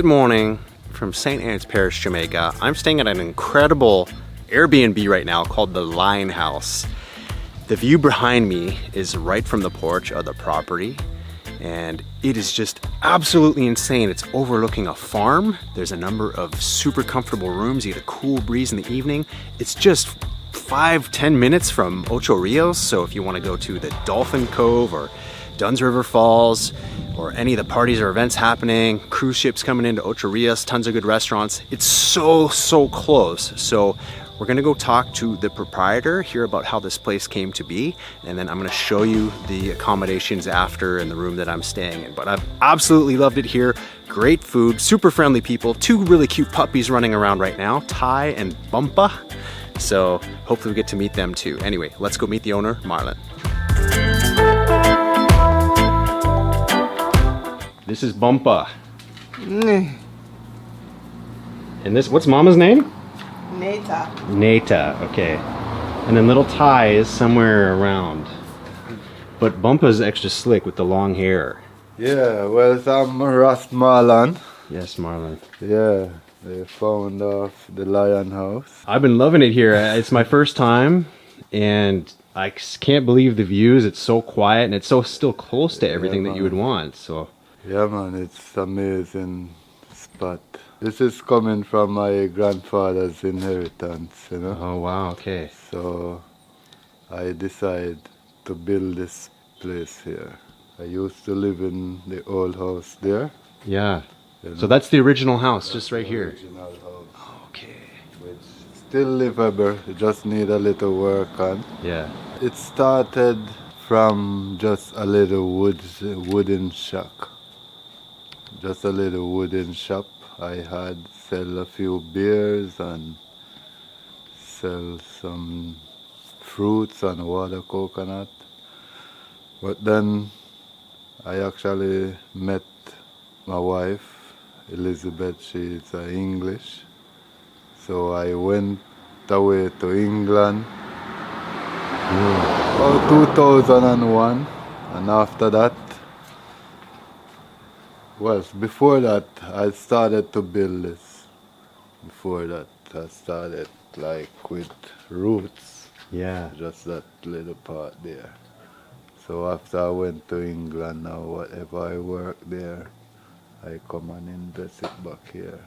Good morning from St. Anne's Parish, Jamaica. I'm staying at an incredible Airbnb right now called the Lion House. The view behind me is right from the porch of the property, and it is just absolutely insane. It's overlooking a farm. There's a number of super comfortable rooms. You get a cool breeze in the evening. It's just 5-10 minutes from Ocho Rios, so if you want to go to the Dolphin Cove or Dunn's River Falls, or any of the parties or events happening, cruise ships coming into Ocho Rios, tons of good restaurants. It's so close. So we're gonna go talk to the proprietor, hear about how this place came to be, and then I'm gonna show you the accommodations after and the room that I'm staying in. But I've absolutely loved it here. Great food, super friendly people, two really cute puppies running around right now, Tai and Bumpa. So hopefully we get to meet them too. Anyway, let's go meet the owner, Mahlon. This is Bumpa. And this, what's Mama's name? Neta. Neta, okay. And then little Tai is somewhere around. But Bumpa's extra slick with the long hair. Yeah, well, I'm Rasta Mahlon. Yes, Mahlon. Yeah, the founder of the Lion House. I've been loving it here. It's my first time, and I can't believe the views. It's so quiet, and it's so still close to everything that you would want. So. Yeah, man, it's amazing spot. This is coming from my grandfather's inheritance, you know. Oh, wow, okay. So I decided to build this place here. I used to live in the old house there. Yeah. You know? So that's the original house, just right here. Original house. Okay. Which still livable, it just need a little work on. Yeah. It started from just a little wooden shack. Just a little wooden shop. I had sell a few beers and sell some fruits and water coconut. But then I actually met my wife, Elizabeth. She's English. So I went away to England about 2001, and after that, well, before that, I started to build this. Before that, I started like with roots. Yeah. Just that little part there. So after I went to England now, whatever I work there, I come and invest it back here.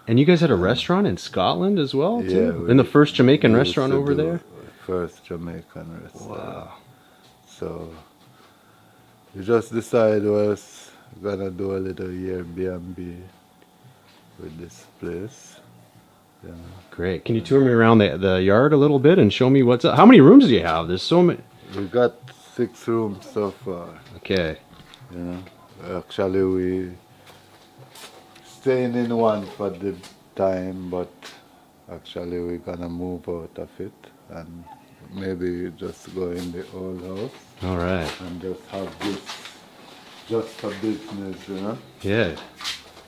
And you guys had a restaurant in Scotland as well, too? Yeah. In the first Jamaican restaurant over there? First Jamaican restaurant. Wow. So we just decided was gonna do a little Airbnb with this place. Yeah. Great. Can you tour me around the yard a little bit and show me what's up? How many rooms do you have? There's so many. We got 6 rooms so far. Okay. You know, actually we staying in one for the time, but actually we're gonna move out of it and maybe just go in the old house. All right. And just have this just for business, you know? Yeah.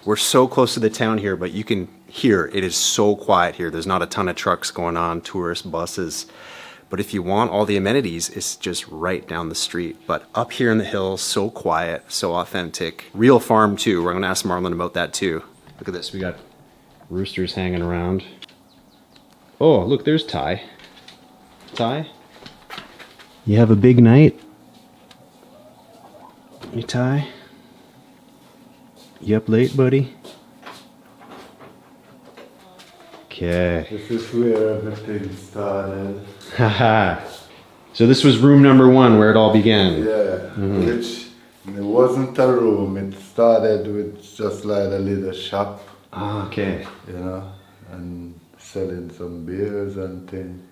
We're so close to the town here, but you can hear it is so quiet here. There's not a ton of trucks going on, tourist buses. But if you want all the amenities, it's just right down the street. But up here in the hills, so quiet, so authentic. Real farm too. We're gonna ask Mahlon about that too. Look at this, we got roosters hanging around. Oh, look, there's Tai. Tai? You have a big night? You Tai? You up late, buddy? Okay. This is where everything started. Haha. So this was room number 1 where it all began. Yeah, which it wasn't a room. It started with just like a little shop. Ah, okay. You know, and selling some beers and things.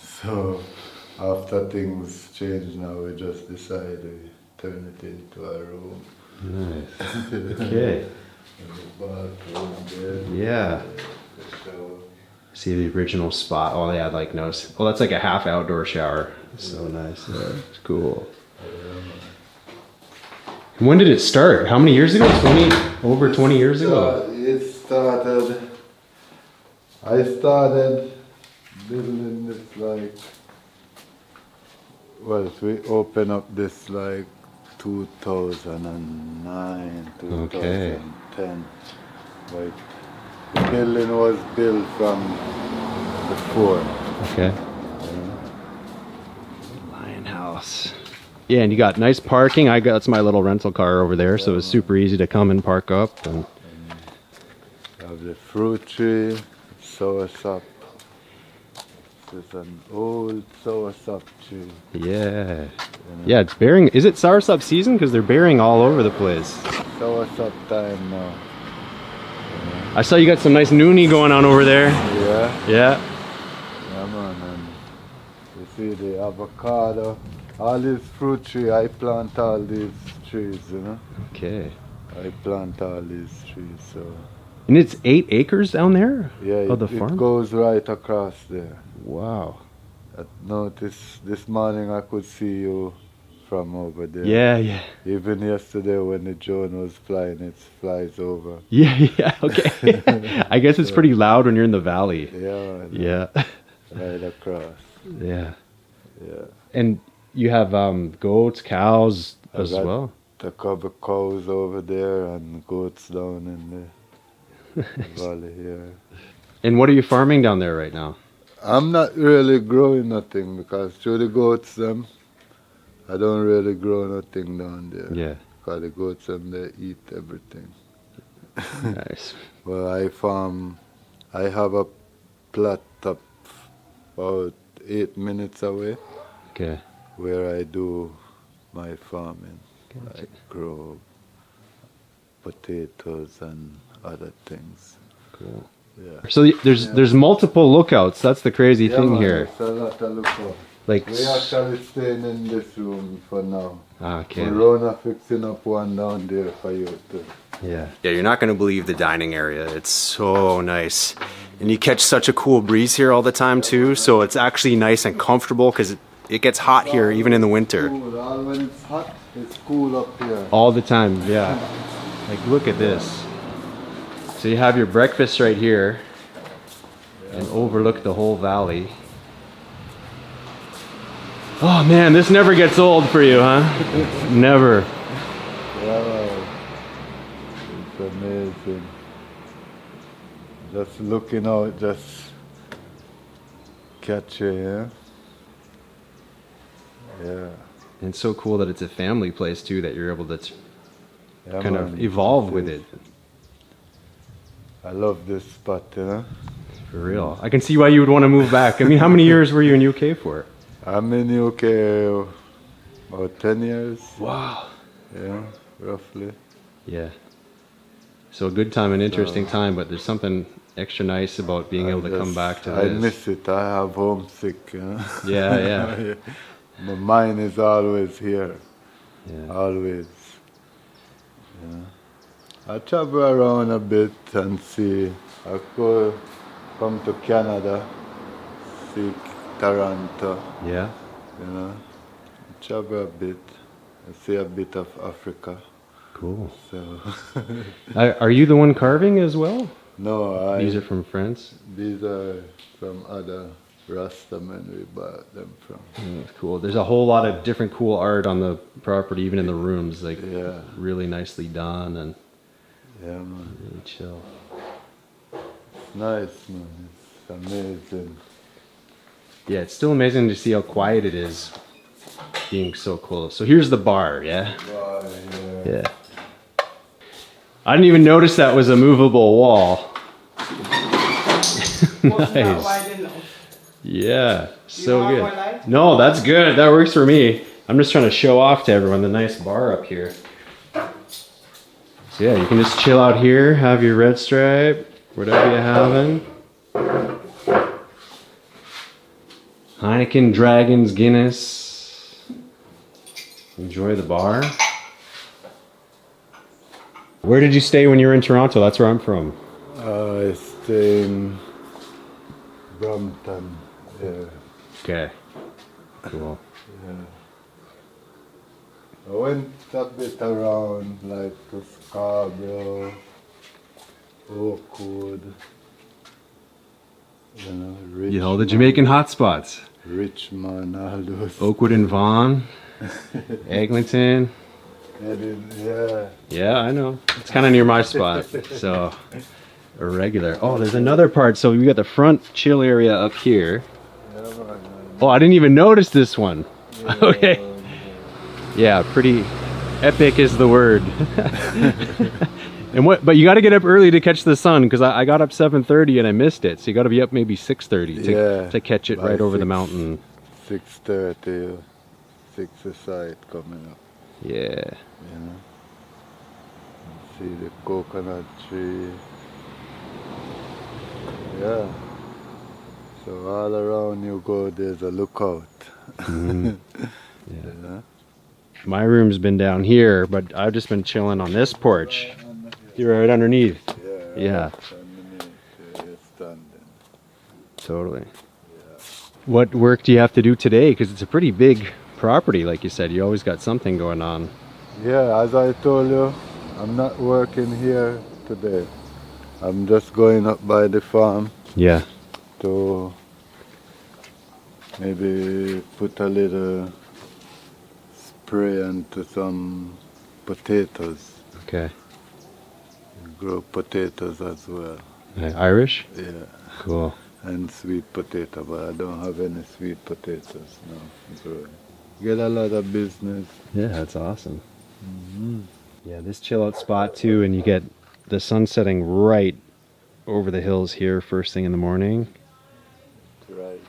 So after things changed now, we just decided to turn it into a room. Nice. Okay. Bathroom, bed, Yeah. the shower. See the original spot. Oh, yeah, like notice. Oh, that's like a half outdoor shower. So nice. It's cool. And when did it start? How many years ago? 20 years ago? I started building this like, well, we opened up this like 2009, 2010. Okay. Like, the building was built from before. Okay. Lion house. Yeah, and you got nice parking. That's my little rental car over there, so it's super easy to come and park up. And You have the fruit tree, soursop. This is an old soursop tree. yeah, yeah, it's bearing. Is it soursop season? Because they're bearing all over the place. Soursop time now. I saw you got some nice noni going on over there. Yeah. Yeah. Yeah, man. And you see the avocado. All these fruit trees, I plant all these trees, you know. Okay. I plant all these trees, so. And it's 8 acres down there? Yeah, Oh, the farm? it goes right across there. Wow. I noticed this morning I could see you from over there. Yeah, yeah. Even yesterday when the drone was flying, it flies over. Yeah, yeah, okay. I guess it's pretty loud when you're in the valley. Yeah. Yeah. Right across. Yeah. Yeah. And you have goats, cows as got well? A couple cows over there and goats down in the valley here. And what are you farming down there right now? I'm not really growing nothing because through the goats them, I don't really grow nothing down there. Yeah. Because the goats them, they eat everything. Nice. Well, I have a plot up about 8 minutes away Okay. where I do my farming. Gotcha. I grow potatoes and other things. Cool. Yeah. So there's multiple lookouts. That's the crazy thing man, here. It's a lot to look for. Like, We actually staying in this room for now. okay. Rona fixing up one down there for you too. Yeah. Yeah, you're not going to believe the dining area. It's so nice. And you catch such a cool breeze here all the time too, so it's actually nice and comfortable because it gets hot here even in the winter. Cool. All when it's hot, it's cool up here. All the time, yeah. Like, look at this. So you have your breakfast right here and overlook the whole valley. Oh man, this never gets old for you, huh? Never. Yeah, it's amazing. Just looking out, just catch you here. Yeah. And it's so cool that it's a family place too, that you're able to Yeah, kind man. of evolve with it. I love this spot, you know. For real. I can see why you would want to move back. I mean, how many years were you in UK for? I'm in UK about 10 years. Wow. Yeah, roughly. Yeah. So a good time, an interesting time, but there's something extra nice about being able to come back to I this. miss it. I have homesick, you know. Yeah, yeah. My mind is always here. Yeah. Always. Yeah. I travel around a bit and see. I could come to Canada, see Toronto, Yeah. you know. Travel a bit. I see a bit of Africa. Cool. So Are you the one carving as well? no, These are from France? these are from other Rasta men we bought them from. That's cool. There's a whole lot of different cool art on the property, even in the rooms, like Yeah. really nicely done and Yeah, man. really chill. It's nice, man. It's amazing. Yeah, it's still amazing to see how quiet it is being so close. So here's the bar, yeah? Wow, yeah. Yeah. I didn't even notice that was a movable wall. Nice. Yeah, so good. No, that's good. That works for me. I'm just trying to show off to everyone the nice bar up here. So yeah, you can just chill out here, have your red stripe, whatever you're having. Heineken, Dragons, Guinness. Enjoy the bar. Where did you stay when you were in Toronto? That's where I'm from. I stay in Brampton. Yeah. Okay. Cool. Yeah. I went a bit around, like to Scarborough, Oakwood, you know, You know, the Jamaican hotspots. Richmond, all those. Oakwood and Vaughan. Eglinton. And then, yeah. Yeah, I know. It's kind of near my spot. So, a regular. Oh, there's another part. So we got the front chill area up here. Oh, I didn't even notice this one. Okay. Yeah, pretty epic is the word. And what? But you got to get up early to catch the sun, because I got up 7:30 and I missed it. So you got to be up maybe 6:30 to catch it right over the mountain. 6:30, 6 aside coming up. Yeah. You know, see the coconut tree. Yeah. So all around you go, there's a lookout. Mm-hmm. Yeah. Yeah. My room's been down here, but I've just been chilling on this porch. You're right underneath. Yeah. You're standing. Totally. Yeah. What work do you have to do today? Because it's a pretty big property, like you said. You always got something going on. Yeah, as I told you, I'm not working here today. I'm just going up by the farm. Yeah. To maybe put a little spray into some potatoes. Okay. Grow potatoes as well. Irish? Yeah. Cool. And sweet potato, but I don't have any sweet potatoes now. So get a lot of business. Yeah, that's awesome. Yeah, this chill out spot too, and you get the sun setting right over the hills here first thing in the morning. Right.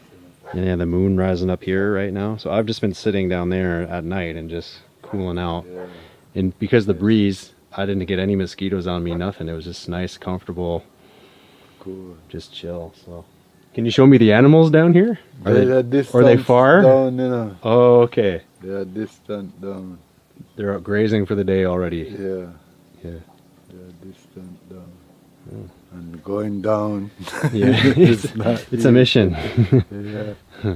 And yeah, the moon rising up here right now. So I've just been sitting down there at night and just cooling out. Yeah. And because the breeze, I didn't get any mosquitoes on me, nothing. It was just nice, comfortable, Cool. just chill. So, can you show me the animals down here? Are they far? Down, you know. Oh, okay. They are distant down. They're out grazing for the day already. Yeah. Yeah. They are distant down. And going down. Yeah, it's a mission. Yeah.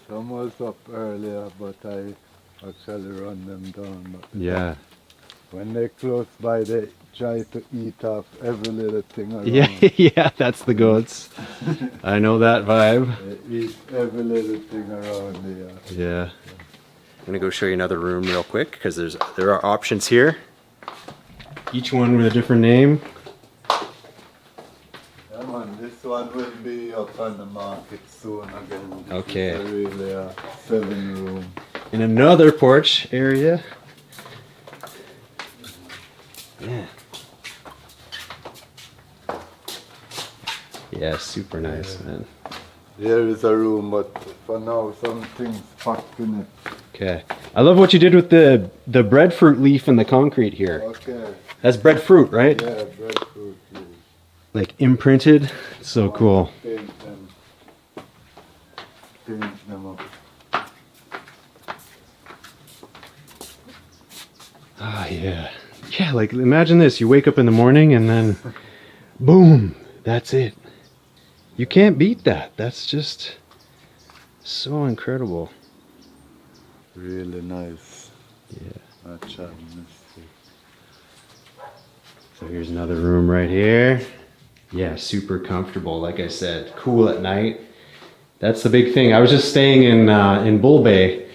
Some was up earlier, but I actually run them down. But Yeah. when they close by, they try to eat off every little thing around. Yeah, yeah, that's the goats. I know that vibe. They eat every little thing around there. Yeah. I'm gonna go show you another room real quick, because there are options here. Each one with a different name. Yeah, man, this one will be up on the market soon again. This Okay. is really a 7-room. In another porch area. Yeah. Yeah, super nice, man. There is a room, but for now, some things packed in it. Okay. I love what you did with the breadfruit leaf in the concrete here. Okay. That's breadfruit, right? Yeah, breadfruit. Like imprinted. So cool. Paint them up. Ah, yeah. Yeah, like imagine this. You wake up in the morning and then boom, that's it. You can't beat that. That's just so incredible. Really nice. Yeah. Matcha. So here's another room right here. Yeah, super comfortable. Like I said, cool at night. That's the big thing. I was just staying in Bull Bay.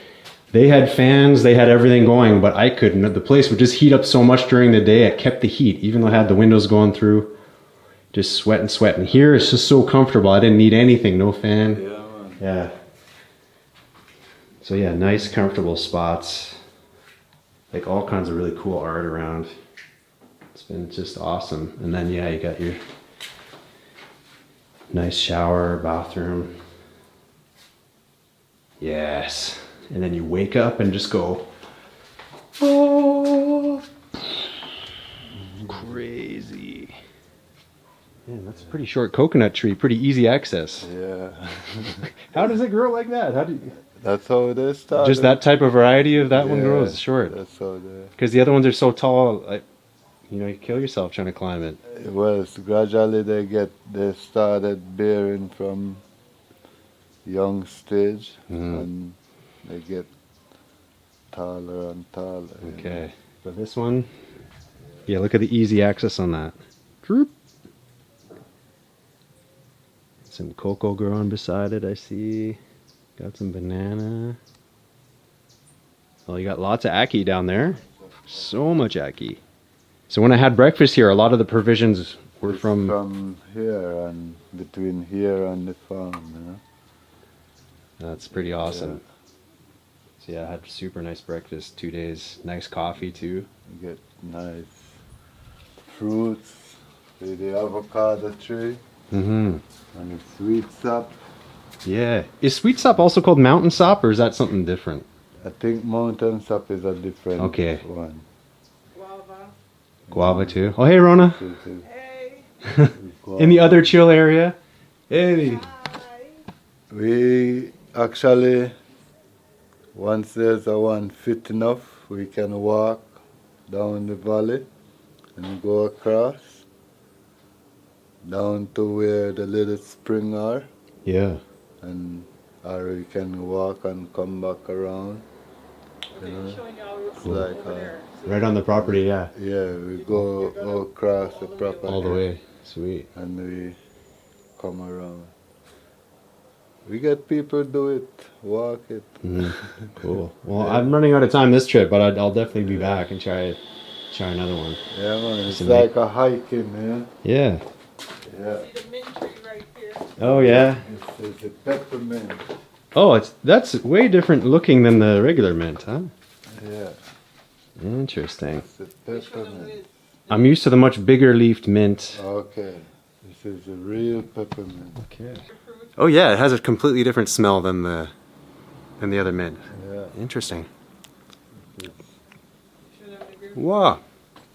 They had fans, they had everything going, but I couldn't. The place would just heat up so much during the day. It kept the heat, even though I had the windows going through. Just sweat and sweat. And here it's just so comfortable. I didn't need anything, no fan. Yeah, man. Yeah. So yeah, nice, comfortable spots. Like all kinds of really cool art around. It's been just awesome. And then yeah, you got your nice shower, bathroom. Yes. And then you wake up and just go, oh, crazy. Man, that's a pretty short coconut tree, pretty easy access. Yeah. How does it grow like that? How do you... That's how they start. Just that type of variety of that one Yeah, grows short. That's how they. Because the other ones are so tall, like, you know, you kill yourself trying to climb it. Well, gradually they started bearing from young stage, and they get taller and taller. Okay, but this one, yeah, look at the easy access on that. Droop. Some cocoa growing beside it, I see. Got some banana. Oh, you got lots of ackee down there. So much ackee. So when I had breakfast here, a lot of the provisions were It's from... from here and between here and the farm, you know. That's pretty awesome. So yeah, I had super nice breakfast, 2 days. Nice coffee too. You get nice fruits, with the avocado tree, Mm-hmm. and the sweet sap. Yeah. Is sweet sop also called mountain sop, or is that something different? I think mountain sap is a different Okay. one. Guava too. Oh, hey, Rona. Hey. In the other chill area. Hey. We actually, once there's a one fit enough, we can walk down the valley and go across down to where the little spring are, Yeah. and or we can walk and come back around. You know, it's like Right on the property, yeah. yeah, we go across the property All the way. Sweet. and we come around. We get people do it, walk it. Mhm. Cool. Well, I'm running out of time this trip, but I'll definitely be back and try another one. Yeah, man, it's Some like a hiking, man. Yeah. Yeah, See the mint tree right here. Oh yeah. it's a peppermint. Oh, that's way different looking than the regular mint, huh? Yeah, Interesting. it's a peppermint. I'm used to the much bigger leafed mint. Okay, this is a real peppermint. Okay. Oh yeah, it has a completely different smell than the other mint. Yeah. Interesting. Whoa.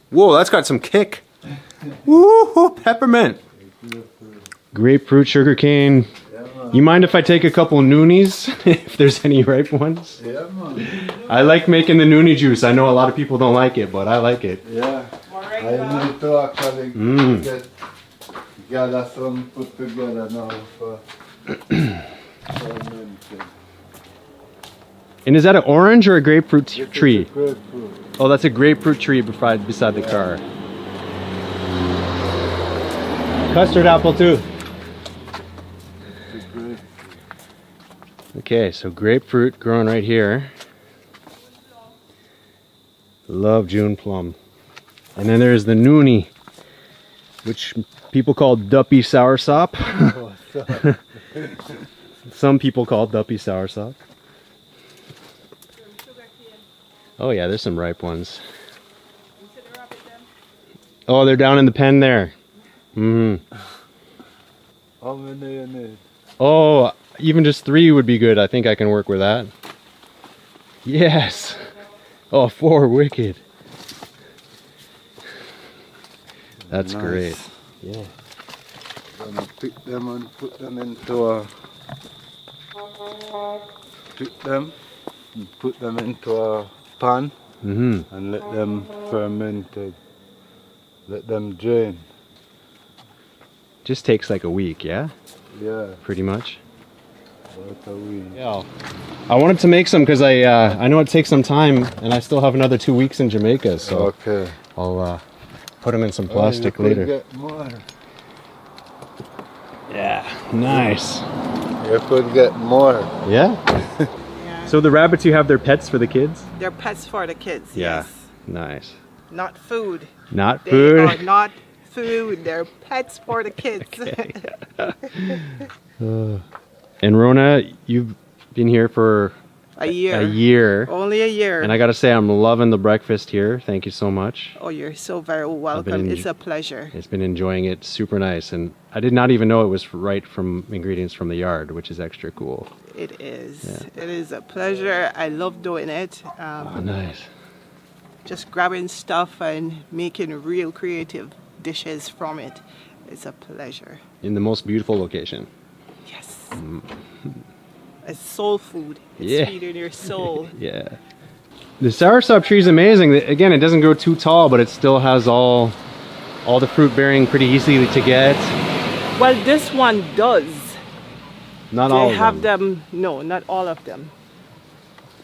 Whoa, that's got some kick. Woo, peppermint. Grapefruit, sugarcane. Yeah, man. You mind if I take a couple noonies, if there's any ripe ones? Yeah, man. I like making the noonie juice. I know a lot of people don't like it, but I like it. Yeah, I need to actually gather some put together now for fermenting. And is that an orange or a grapefruit tree? It's a grapefruit. Oh, that's a grapefruit tree beside the car. Custard apple too. It's a grapefruit. Okay, so grapefruit growing right here. Love June plum. And then there's the noni, which people call duppy soursop. Oh, sorry. Some people call duppy soursop. Oh yeah, there's some ripe ones. Oh, they're down in the pen there. How many you need? Oh, even just 3 would be good. I think I can work with that. Yes. Oh, 4, wicked. That's Nice. great. Yeah. Gonna pick them and put them into a pan and let them fermented. Let them drain. Just takes like a week, yeah? Yeah, Pretty much. about a week. Yeah. I wanted to make some because I know it takes some time, and I still have another 2 weeks in Jamaica, so Okay. I'll put them in some Oh, plastic you could later. Get more. Yeah, nice. You could get more. Yeah. Yeah. So the rabbits, you have their pets for the kids? They're pets for the kids. Yeah. Yes. Nice. Not food. Not They food. are not food. They're pets for the kids. And Rona, you've been here for A year. a year. Only a year. And I gotta say, I'm loving the breakfast here. Thank you so much. Oh, you're so very welcome. It's a pleasure. It's been enjoying it. Super nice. And I did not even know it was right from ingredients from the yard, which is extra cool. It is. It is a pleasure. I love doing it. Oh, nice. Just grabbing stuff and making real creative dishes from it. It's a pleasure. In the most beautiful location. Yes. It's soul food. It's Yeah. feeding your soul. Yeah. The soursop tree is amazing. Again, it doesn't grow too tall, but it still has all the fruit bearing pretty easily to get. Well, this one does. Not all They of have them. them. No, not all of them.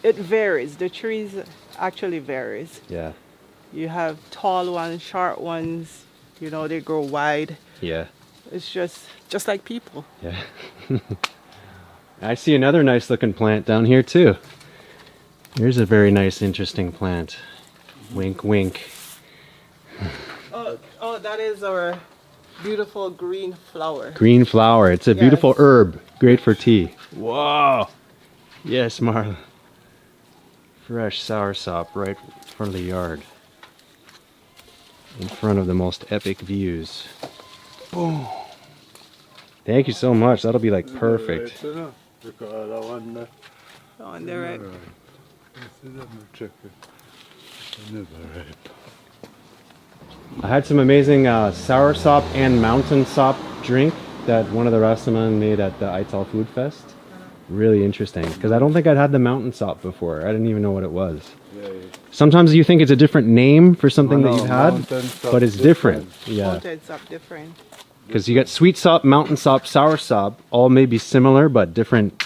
It varies. The trees actually varies. Yeah. You have tall ones, short ones. You know, they grow wide. Yeah. It's just like people. Yeah. I see another nice looking plant down here too. Here's a very nice, interesting plant. Wink, wink. that is our beautiful green flower. Green flower. It's a Yes. beautiful herb. Great for tea. Whoa. Yes, Marlon. Fresh soursop right in front of the yard. In front of the most epic views. Boom. Thank you so much. That'll be like perfect. On the right. I had some amazing soursop and mountain sop drink that one of the Rastaman made at the Ital Food Fest. Really interesting, because I don't think I'd had the mountain sop before. I didn't even know what it was. Sometimes you think it's a different name for something that you've had, but it's different. Yeah, Mountain sop different. because you got sweet sop, mountain sop, sour sop, all may be similar, but different,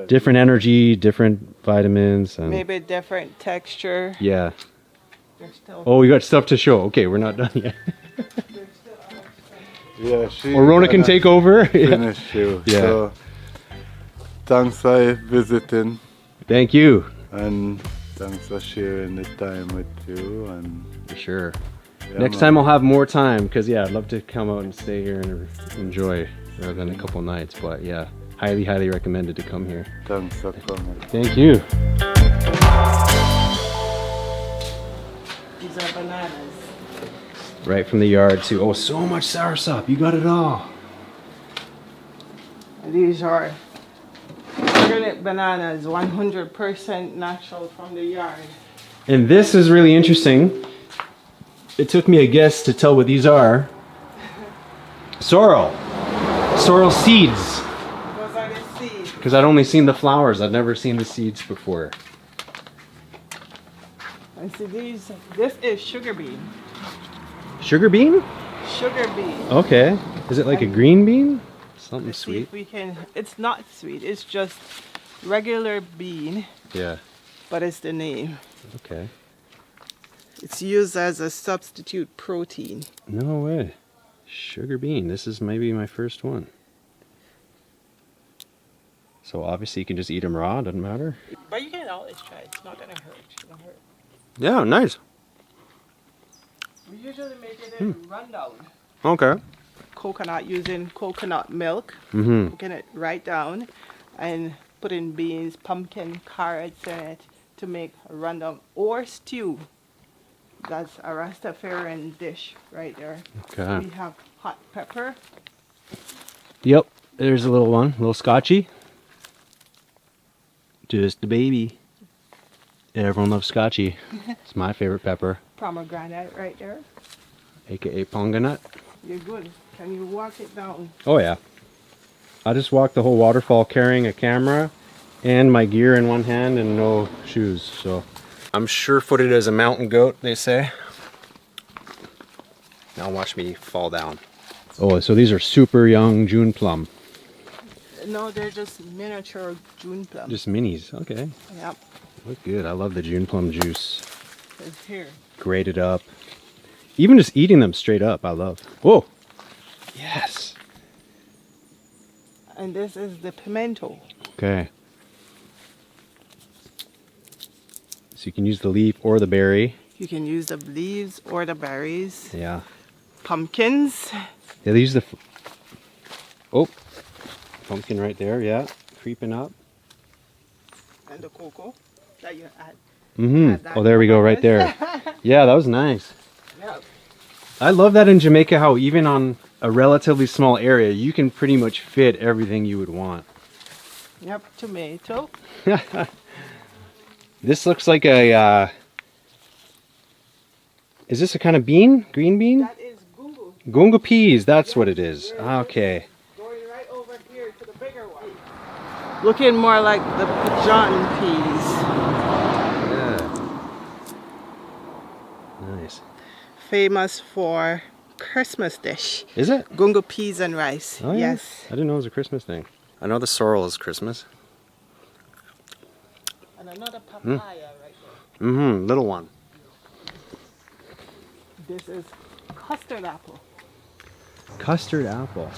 different energy, different vitamins, and Maybe different texture. yeah. There's still, Oh, we got stuff to show. Okay, we're not done yet. there's still other stuff. Yeah, she Or Rona can take over. finish you. Yeah. So, thanks for visiting Thank you. and thanks for sharing the time with you. And For sure. yeah, Next man. time I'll have more time, because yeah, I'd love to come out and stay here and enjoy rather than a couple nights. But yeah, highly, highly recommended to come here. Thanks for coming. Thank you. These are bananas. Right from the yard too. Oh, so much soursop. You got it all. These are organic bananas, 100% natural from the yard. And this is really interesting. It took me a guess to tell what these are. Sorrel. Sorrel seeds. Those are the seeds. Because I'd only seen the flowers. I'd never seen the seeds before. And see this is sugar bean. Sugar bean? Sugar bean. Okay. Is it like a green bean? Something Let's see sweet. if we can, it's not sweet, it's just regular bean, Yeah. but it's the name. Okay. It's used as a substitute protein. No way. Sugar bean. This is maybe my first one. So obviously you can just eat them raw. Doesn't matter. But you can always try, it's not gonna hurt. It won't hurt. Yeah, nice. We usually make it in rundown. Okay. Coconut, using coconut milk, Mm-hmm. cooking it right down, and putting beans, pumpkin, carrots in it to make a rundown or stew. That's a Rastafarian dish right there. Okay. We have hot pepper. Yep. There's a little one. A little scotchy. Just the baby. Everyone loves scotchy. It's my favorite pepper. Pomegranate right there. AKA ponganut. You're good. Can you walk it down? Oh yeah. I just walked the whole waterfall carrying a camera and my gear in one hand and no shoes, so. I'm sure-footed as a mountain goat, they say. Now watch me fall down. Oh, so these are super young June plum. No, they're just miniature June plum. Just minis, okay. Yep. Look good, I love the June plum juice. It's here. Grated up. Even just eating them straight up, I love. Whoa! Yes! And this is the pimento. Okay. So you can use the leaf or the berry. You can use the leaves or the berries. Yeah. Pumpkins. Yeah, they use the... Oh! Pumpkin right there, yeah. Creeping up. And the cocoa that you add. Mm-hmm. Oh, there we go, right there. Yeah, that was nice. Yep. I love that in Jamaica, how even on a relatively small area, you can pretty much fit everything you would want. Yep, tomato. This looks like a... is this a kind of bean? Green bean? That is gungo. Gungo peas, that's what it is. Okay. Going right over here to the bigger one. Looking more like the pigeon peas. Yeah. Nice. Famous for Christmas dish. Is it? Gungo peas and rice. Oh, yeah? Yes. I didn't know it was a Christmas thing. I know the sorrel is Christmas. And another papaya right there. Mm-hmm, little one. This is custard apple. Custard apple.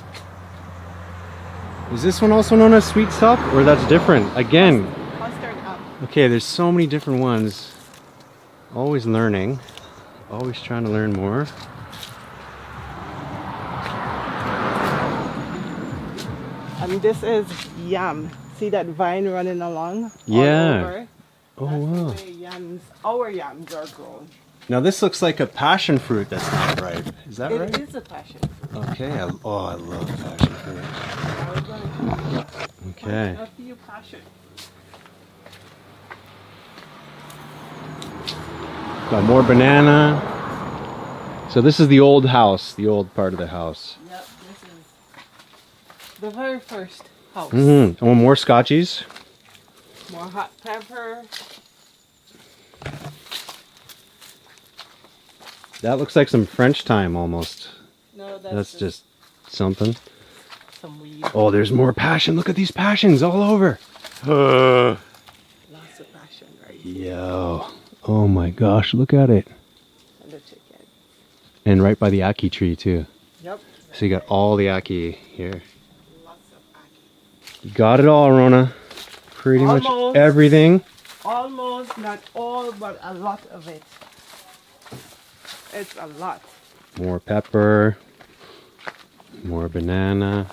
Is this one also known as sweet sop, or that's different? Again, Custard apple. okay, there's so many different ones. Always learning. Always trying to learn more. And this is yam. See that vine running along? Yeah. All over? Oh, That's wow. the way yams, our yams are grown. Now this looks like a passion fruit that's not ripe. Is that It right? is a passion fruit. Okay. I love passion fruit. I was going to Okay. a few passion. Got more banana. So this is the old house, the old part of the house. Yep, this is the very first house. Mm-hmm. Oh, more scotchies. More hot pepper. That looks like some French thyme almost. No, That's just something. some weed. Oh, there's more passion. Look at these passions all over. Lots of passion right here. Yo. Oh my gosh, look at it. And the chicken. And right by the ackee tree too. Yep. So you got all the ackee here. Lots of ackee. You got it all, Rona. Pretty much Almost. everything. Almost, not all, but a lot of it. It's a lot. More pepper. More banana.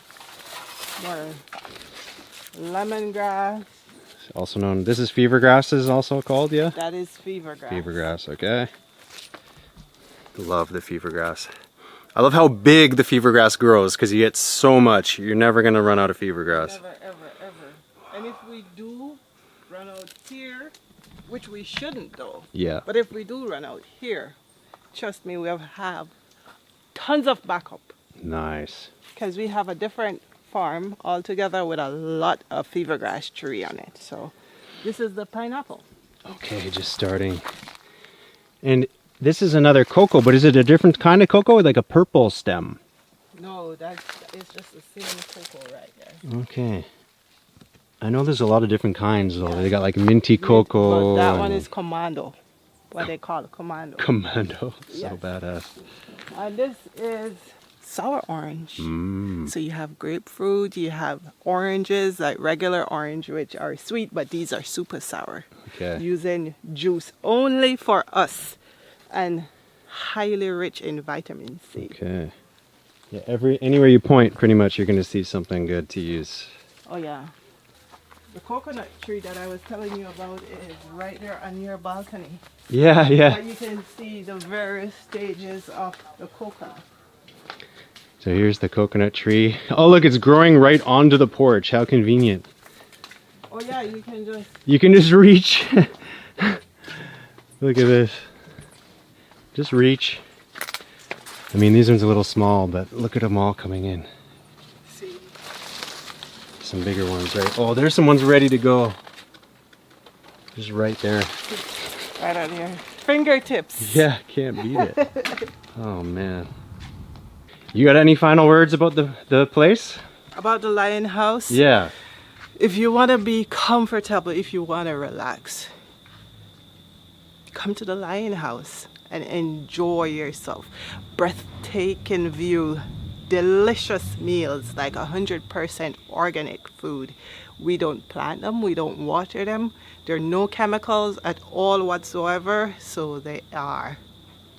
More lemongrass. Also known, this is fever grass is also called, yeah? That is fever grass. Fever grass, okay. Love the fever grass. I love how big the fever grass grows because you get so much. You're never going to run out of fever grass. Never, ever, ever. And if we do run out here, which we shouldn't though, Yeah. but if we do run out here, trust me, we'll have tons of backup Nice. because we have a different farm altogether with a lot of fever grass tree on it. So this is the pineapple. Okay, just starting. And this is another cocoa, but is it a different kind of cocoa or like a purple stem? No, it's just the same cocoa right there. Okay. I know there's a lot of different kinds though. They got like minty cocoa. But that one and is commando. What they call commando. commando. So Yes. badass. And this is sour orange. Mm. So you have grapefruit, you have oranges, like regular orange, which are sweet, but these are super sour. Okay. Using juice only for us and highly rich in vitamin C. Okay. Yeah, anywhere you point, pretty much you're gonna see something good to use. Oh yeah. The coconut tree that I was telling you about is right there on your balcony. Yeah, yeah. Where you can see the various stages of the coconut. So here's the coconut tree. Oh look, it's growing right onto the porch. How convenient. Oh yeah, you can just... You can just reach. Look at this. Just reach. I mean, these ones are a little small, but look at them all coming in. see. Some bigger ones, right? Oh, there's some ones ready to go. Just right there. Right on here. Fingertips. Yeah, can't beat it. Oh man. You got any final words about the place? About the Lion House. Yeah. If you want to be comfortable, if you want to relax, come to the Lion House and enjoy yourself. Breathtaking view, delicious meals, like 100% organic food. We don't plant them, we don't water them. There are no chemicals at all whatsoever, so they are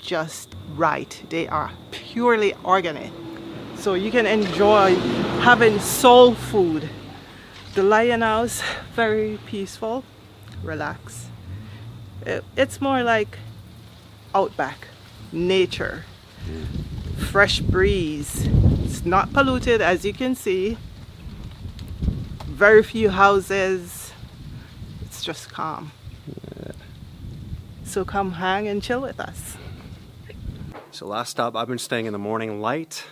just right. They are purely organic. So you can enjoy having soul food. The Lion House, very peaceful, relax. It's more like outback, nature, fresh breeze. It's not polluted, as you can see. Very few houses. It's just calm. So come hang and chill with us. So last stop, I've been staying in the morning light.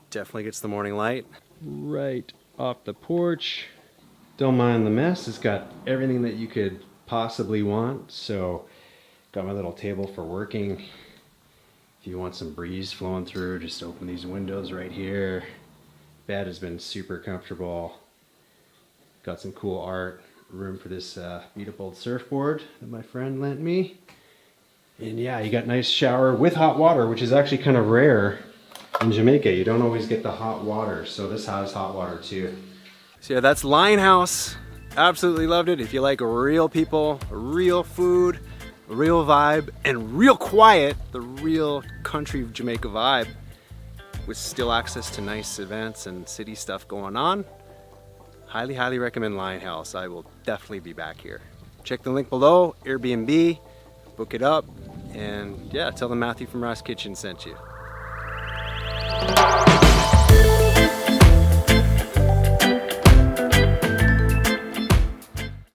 Definitely gets the morning light. Right off the porch. Don't mind the mess. It's got everything that you could possibly want. So got my little table for working. If you want some breeze flowing through, just open these windows right here. Bed has been super comfortable. Got some cool art. Room for this beat up old surfboard that my friend lent me. And yeah, you got nice shower with hot water, which is actually kind of rare in Jamaica. You don't always get the hot water, so this has hot water too. So yeah, that's Lion House. Absolutely loved it. If you like real people, real food, real vibe, and real quiet, the real country of Jamaica vibe, with still access to nice events and city stuff going on, highly recommend Lion House. I will definitely be back here. Check the link below, Airbnb, book it up, and yeah, tell them Matthew from Ross Kitchen sent you.